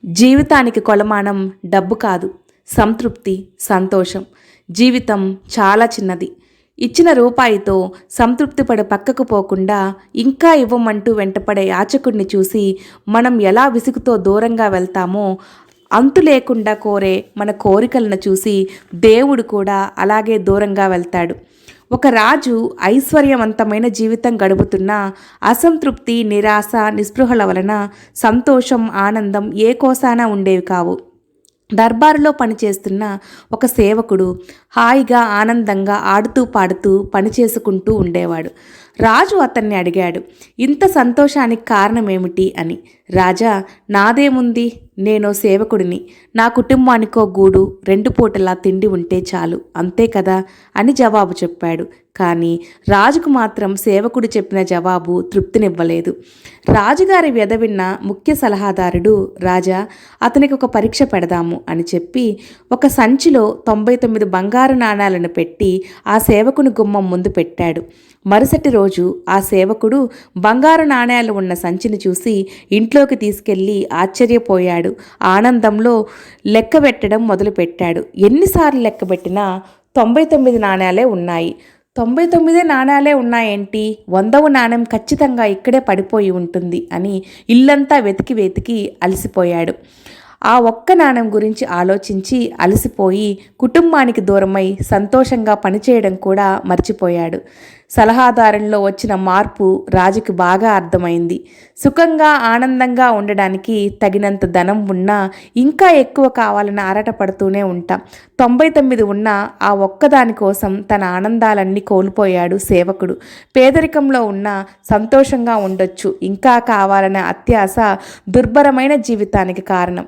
జీవితానికి కొలమానం డబ్బు కాదు, సంతృప్తి, సంతోషం. జీవితం చాలా చిన్నది. ఇచ్చిన రూపాయితో సంతృప్తి పడి పక్కకు పోకుండా ఇంకా ఇవ్వమంటూ వెంటపడే యాచకుడిని చూసి మనం ఎలా విసుగుతో దూరంగా వెళ్తామో, అంతు లేకుండా కోరే మన కోరికలను చూసి దేవుడు కూడా అలాగే దూరంగా వెళ్తాడు. ఒక రాజు ఐశ్వర్యవంతమైన జీవితం గడుపుతున్న అసంతృప్తి, నిరాశ, నిస్పృహల వలన సంతోషం, ఆనందం ఏ కోసానా ఉండేవి కావు. దర్బారులో పనిచేస్తున్న ఒక సేవకుడు హాయిగా ఆనందంగా ఆడుతూ పాడుతూ పనిచేసుకుంటూ ఉండేవాడు. రాజు అతన్ని అడిగాడు, ఇంత సంతోషానికి కారణమేమిటి అని. రాజా, నాదేముంది, నేనో సేవకుడిని, నా కుటుంబానికో గూడు, 2 పూటలా తిండి ఉంటే చాలు, అంతే కదా అని జవాబు చెప్పాడు. కానీ రాజుకు మాత్రం సేవకుడు చెప్పిన జవాబు తృప్తినివ్వలేదు. రాజుగారి వ్యధ విన్న ముఖ్య సలహాదారుడు, రాజా, అతనికి ఒక పరీక్ష పెడదాము అని చెప్పి ఒక సంచిలో 99 బంగారు నాణాలను పెట్టి ఆ సేవకుని గుమ్మం ముందు పెట్టాడు. మరుసటి రోజు ఆ సేవకుడు బంగారు నాణేలు ఉన్న సంచిని చూసి ఇంట్లోకి తీసుకెళ్ళి ఆశ్చర్యపోయాడు. ఆనందంలో లెక్కబెట్టడం మొదలుపెట్టాడు. ఎన్నిసార్లు లెక్కబెట్టినా 99 నాణేలే ఉన్నాయి. 99 నాణేలే ఉన్నాయేంటి, 100వ నాణెం ఖచ్చితంగా ఇక్కడే పడిపోయి ఉంటుంది అని ఇల్లంతా వెతికి వెతికి అలసిపోయాడు. ఆ ఒక్క నాణెం గురించి ఆలోచించి అలసిపోయి కుటుంబానికి దూరమై సంతోషంగా పనిచేయడం కూడా మర్చిపోయాడు. సలహాదారుల్లో వచ్చిన మార్పు రాజుకి బాగా అర్థమైంది. సుఖంగా ఆనందంగా ఉండడానికి తగినంత ధనం ఉన్నా ఇంకా ఎక్కువ కావాలని ఆరాటపడుతూనే ఉంటాం. 99 ఉన్నా ఆ ఒక్కదాని కోసం తన ఆనందాలన్నీ కోల్పోయాడు సేవకుడు. పేదరికంలో ఉన్నా సంతోషంగా ఉండొచ్చు, ఇంకా కావాలనే అత్యాశ దుర్భరమైన జీవితానికి కారణం.